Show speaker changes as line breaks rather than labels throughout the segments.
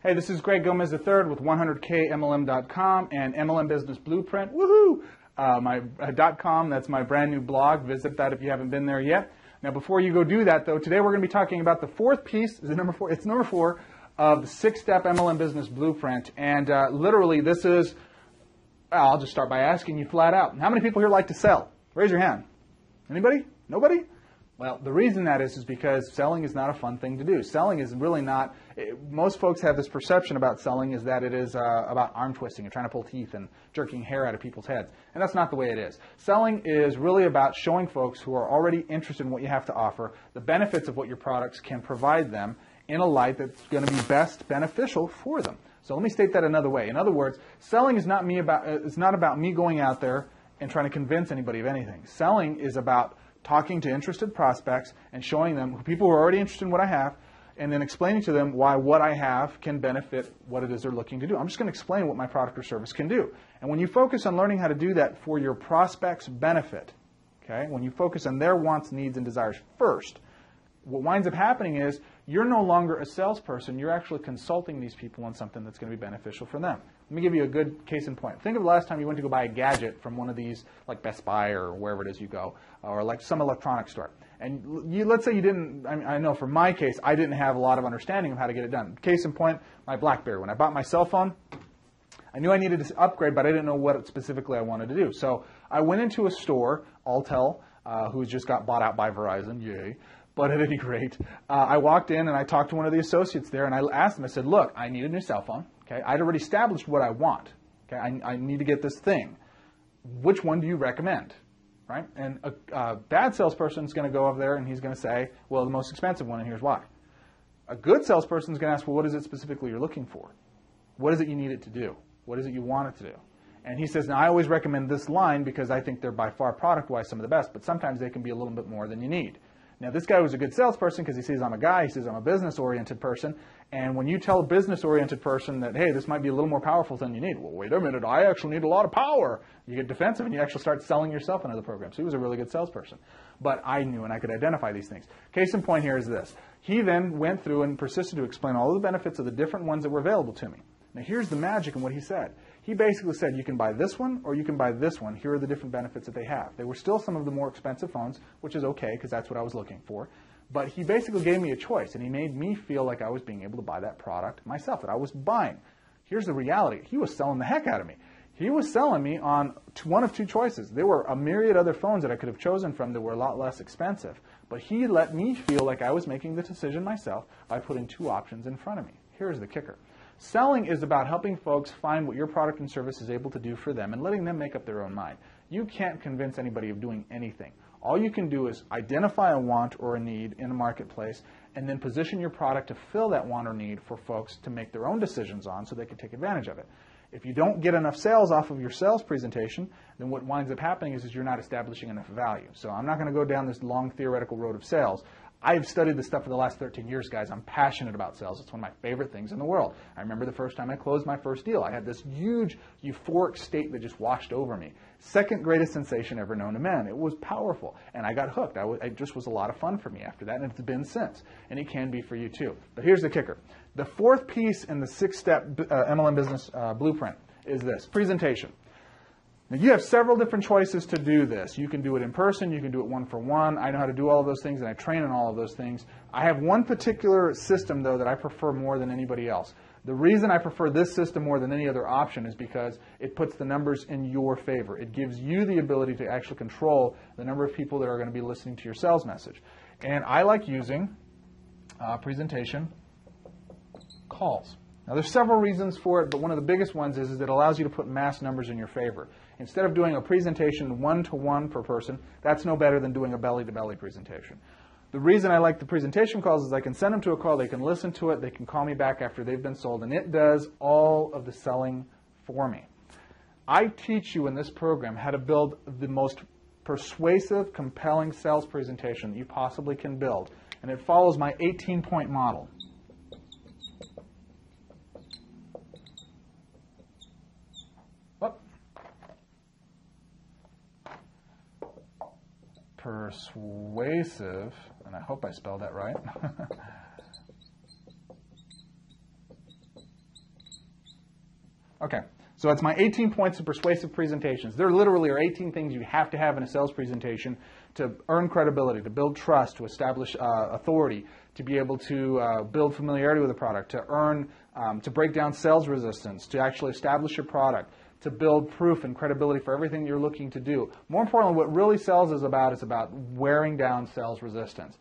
Hey, this is Greg Gomez III with 100KMLM.com and MLM Business Blueprint. Woohoo! My .com, that's my brand new blog. Visit that if you haven't been there yet. Now, before you go do that, though, today we're going to be talking about the fourth piece. Is it number four? It's number 4 of the 6-step MLM Business Blueprint. And literally, this is, well, I'll just start by asking you flat out. How many people here like to sell? Raise your hand. Anybody? Nobody? Well, the reason that is because selling is not a fun thing to do. Selling is really not, most folks have this perception about selling is that it is about arm twisting and trying to pull teeth and jerking hair out of people's heads. And that's not the way it is. Selling is really about showing folks who are already interested in what you have to offer the benefits of what your products can provide them in a light that's going to be best beneficial for them. So let me state that another way. In other words, selling is not about me going out there and trying to convince anybody of anything. Selling is about talking to interested prospects and showing them people who are already interested in what I have and then explaining to them why what I have can benefit what it is they're looking to do. I'm just going to explain what my product or service can do. And when you focus on learning how to do that for your prospects' benefit, okay, when you focus on their wants, needs, and desires first, what winds up happening is you're no longer a salesperson. You're actually consulting these people on something that's going to be beneficial for them. Let me give you a good case in point. Think of the last time you went to go buy a gadget from one of these, like Best Buy or wherever it is you go, or like some electronics store. And let's say you didn't, I know for my case, I didn't have a lot of understanding of how to get it done. Case in point, my BlackBerry. When I bought my cell phone, I knew I needed to upgrade, but I didn't know what specifically I wanted to do. So I went into a store, Alltel, who just got bought out by Verizon, yay. But at any rate, I walked in and I talked to one of the associates there and I asked them, I said, look, I need a new cell phone. Okay, I'd already established what I want. Okay, I need to get this thing. Which one do you recommend? Right? And a bad salesperson is going to go over there and he's going to say, well, the most expensive one, and here's why. A good salesperson is going to ask, well, what is it specifically you're looking for? What is it you need it to do? What is it you want it to do? And he says, now I always recommend this line because I think they're by far product-wise some of the best, but sometimes they can be a little bit more than you need. Now, this guy was a good salesperson because he sees I'm a guy, he says I'm a business-oriented person, and when you tell a business-oriented person that, hey, this might be a little more powerful than you need, well, wait a minute, I actually need a lot of power. You get defensive and you actually start selling yourself into the program. So he was a really good salesperson. But I knew and I could identify these things. Case in point here is this. He then went through and persisted to explain all the benefits of the different ones that were available to me. Now, here's the magic in what he said. He basically said, you can buy this one or you can buy this one. Here are the different benefits that they have. They were still some of the more expensive phones, which is okay because that's what I was looking for. But he basically gave me a choice, and he made me feel like I was being able to buy that product myself, that I was buying. Here's the reality. He was selling the heck out of me. He was selling me on one of two choices. There were a myriad other phones that I could have chosen from that were a lot less expensive. But he let me feel like I was making the decision myself by putting two options in front of me. Here's the kicker. Selling is about helping folks find what your product and service is able to do for them and letting them make up their own mind. You can't convince anybody of doing anything. All you can do is identify a want or a need in the marketplace and then position your product to fill that want or need for folks to make their own decisions on so they can take advantage of it. If you don't get enough sales off of your sales presentation, then what winds up happening is you're not establishing enough value. So I'm not going to go down this long theoretical road of sales. I've studied this stuff for the last 13 years, guys. I'm passionate about sales. It's one of my favorite things in the world. I remember the first time I closed my first deal. I had this huge euphoric state that just washed over me. Second greatest sensation ever known to men. It was powerful, and I got hooked. It just was a lot of fun for me after that, and it's been since. And it can be for you too. But here's the kicker. The fourth piece in the 6-step MLM Business Blueprint is this, presentation. Now, you have several different choices to do this. You can do it in person. You can do it one-for-one. I know how to do all of those things, and I train on all of those things. I have one particular system, though, that I prefer more than anybody else. The reason I prefer this system more than any other option is because it puts the numbers in your favor. It gives you the ability to actually control the number of people that are going to be listening to your sales message. And I like using presentation calls. Now, there's several reasons for it, but one of the biggest ones is it allows you to put mass numbers in your favor. Instead of doing a presentation one-to-one per person, that's no better than doing a belly-to-belly presentation. The reason I like the presentation calls is I can send them to a call, they can listen to it, they can call me back after they've been sold, and it does all of the selling for me. I teach you in this program how to build the most persuasive, compelling sales presentation that you possibly can build, and it follows my 18-point model. Persuasive, and I hope I spelled that right. Okay, so it's my 18 points of persuasive presentations. There literally are 18 things you have to have in a sales presentation to earn credibility, to build trust, to establish authority, to be able to build familiarity with the product, to earn, to break down sales resistance, to actually establish your product, to build proof and credibility for everything you're looking to do. More importantly, what really sales is about wearing down sales resistance.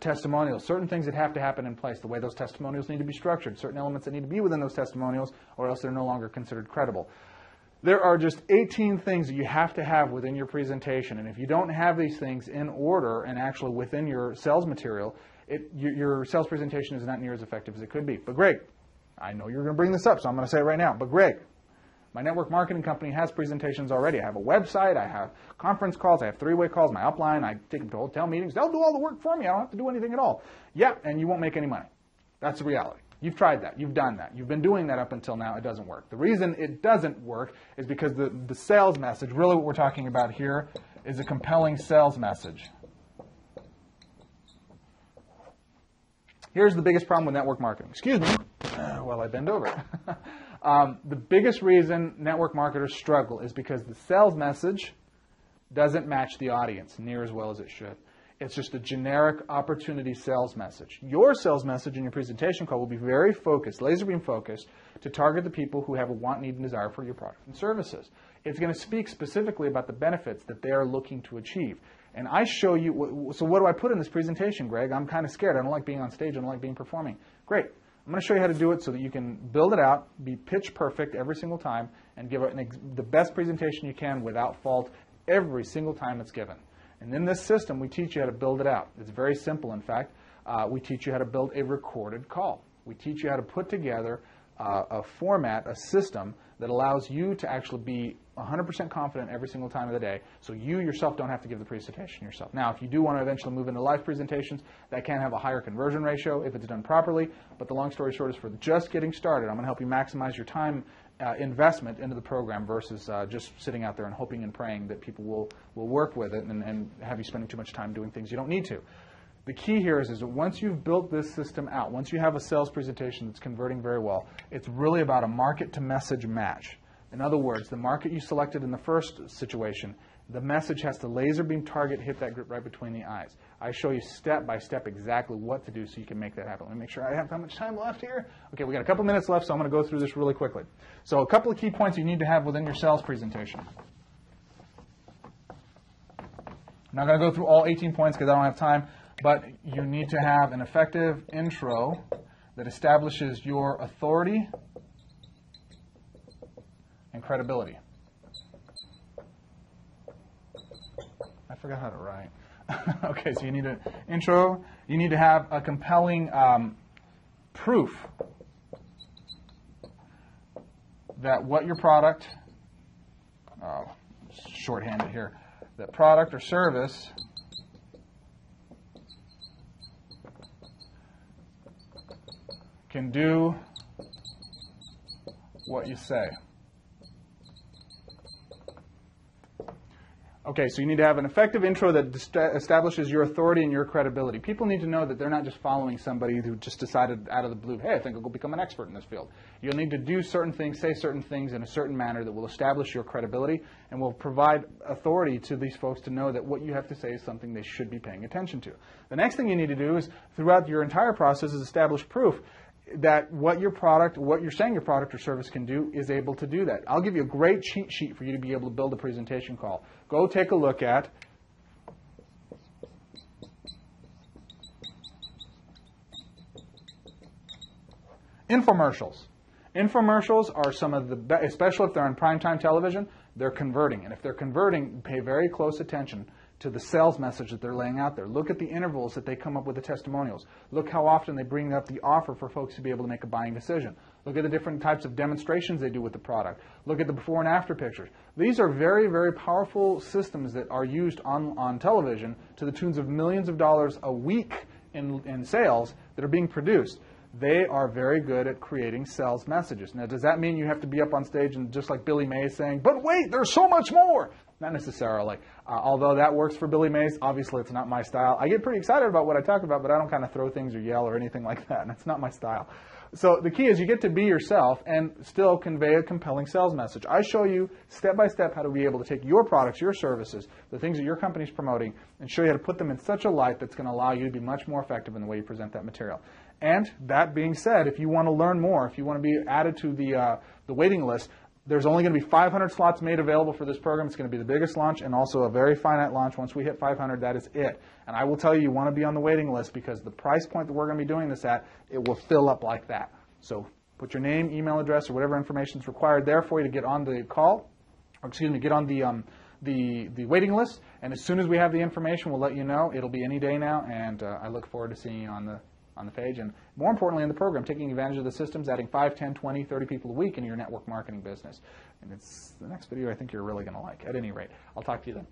Testimonials, certain things that have to happen in place, the way those testimonials need to be structured, certain elements that need to be within those testimonials, or else they're no longer considered credible. There are just 18 things that you have to have within your presentation, and if you don't have these things in order and actually within your sales material, your sales presentation is not near as effective as it could be. But Greg, I know you're going to bring this up, so I'm going to say it right now, but Greg, my network marketing company has presentations already. I have a website, I have conference calls, I have three-way calls, my upline, I take them to hotel meetings. They'll do all the work for me. I don't have to do anything at all. Yeah, and you won't make any money. That's the reality. You've tried that. You've done that. You've been doing that up until now. It doesn't work. The reason it doesn't work is because the sales message, really what we're talking about here, is a compelling sales message. Here's the biggest problem with network marketing. Excuse me while I bend over. The biggest reason network marketers struggle is because the sales message doesn't match the audience near as well as it should. It's just a generic opportunity sales message. Your sales message in your presentation call will be very focused, laser beam focused, to target the people who have a want, need, and desire for your product and services. It's going to speak specifically about the benefits that they are looking to achieve. And I show you, so what do I put in this presentation, Greg? I'm kind of scared. I don't like being on stage. I don't like being performing. Great. I'm going to show you how to do it so that you can build it out, be pitch perfect every single time, and give the best presentation you can without fault every single time it's given. And in this system, we teach you how to build it out. It's very simple, in fact. We teach you how to build a recorded call. We teach you how to put together a format, a system that allows you to actually be 100% confident every single time of the day, so you yourself don't have to give the presentation yourself. Now, if you do want to eventually move into live presentations, that can have a higher conversion ratio if it's done properly, but the long story short is for just getting started, I'm going to help you maximize your time investment into the program versus just sitting out there and hoping and praying that people will work with it and have you spending too much time doing things you don't need to. The key here is that once you've built this system out, once you have a sales presentation that's converting very well, it's really about a market to message match. In other words, the market you selected in the first situation, the message has to laser beam target, hit that group right between the eyes. I show you step by step exactly what to do so you can make that happen. Let me make sure I have how much time left here. Okay, we got a couple minutes left, so I'm going to go through this really quickly. So a couple of key points you need to have within your sales presentation. I'm not going to go through all 18 points because I don't have time, but you need to have an effective intro that establishes your authority and credibility. I forgot how to write. Okay, so you need an intro. You need to have a compelling proof that what your product, shorthanded here, that product or service can do what you say. Okay, so you need to have an effective intro that establishes your authority and your credibility. People need to know that they're not just following somebody who just decided out of the blue, hey, I think I'll go become an expert in this field. You'll need to do certain things, say certain things in a certain manner that will establish your credibility and will provide authority to these folks to know that what you have to say is something they should be paying attention to. The next thing you need to do is, throughout your entire process, is establish proof that what your product, what you're saying your product or service can do is able to do that. I'll give you a great cheat sheet for you to be able to build a presentation call. Go take a look at infomercials. Infomercials are some of the best, especially if they're on primetime television, they're converting. And if they're converting, pay very close attention to the sales message that they're laying out there. Look at the intervals that they come up with the testimonials. Look how often they bring up the offer for folks to be able to make a buying decision. Look at the different types of demonstrations they do with the product. Look at the before and after pictures. These are very, very powerful systems that are used on television to the tunes of millions of dollars a week in sales that are being produced. They are very good at creating sales messages. Now, does that mean you have to be up on stage and just like Billy Mays saying, but wait, there's so much more? Not necessarily. Although that works for Billy Mays, obviously it's not my style. I get pretty excited about what I talk about, but I don't kind of throw things or yell or anything like that, and it's not my style. So the key is you get to be yourself and still convey a compelling sales message. I show you step by step how to be able to take your products, your services, the things that your company's promoting, and show you how to put them in such a light that's going to allow you to be much more effective in the way you present that material. And that being said, if you want to learn more, if you want to be added to the waiting list, there's only going to be 500 slots made available for this program. It's going to be the biggest launch and also a very finite launch. Once we hit 500, that is it. And I will tell you, you want to be on the waiting list because the price point that we're going to be doing this at, it will fill up like that. So put your name, email address, or whatever information is required there for you to get on the call, or excuse me, get on the waiting list. And as soon as we have the information, we'll let you know. It'll be any day now, and I look forward to seeing you on the page, and more importantly in the program, taking advantage of the systems, adding 5, 10, 20, 30 people a week in your network marketing business. And it's the next video I think you're really going to like. At any rate, I'll talk to you then.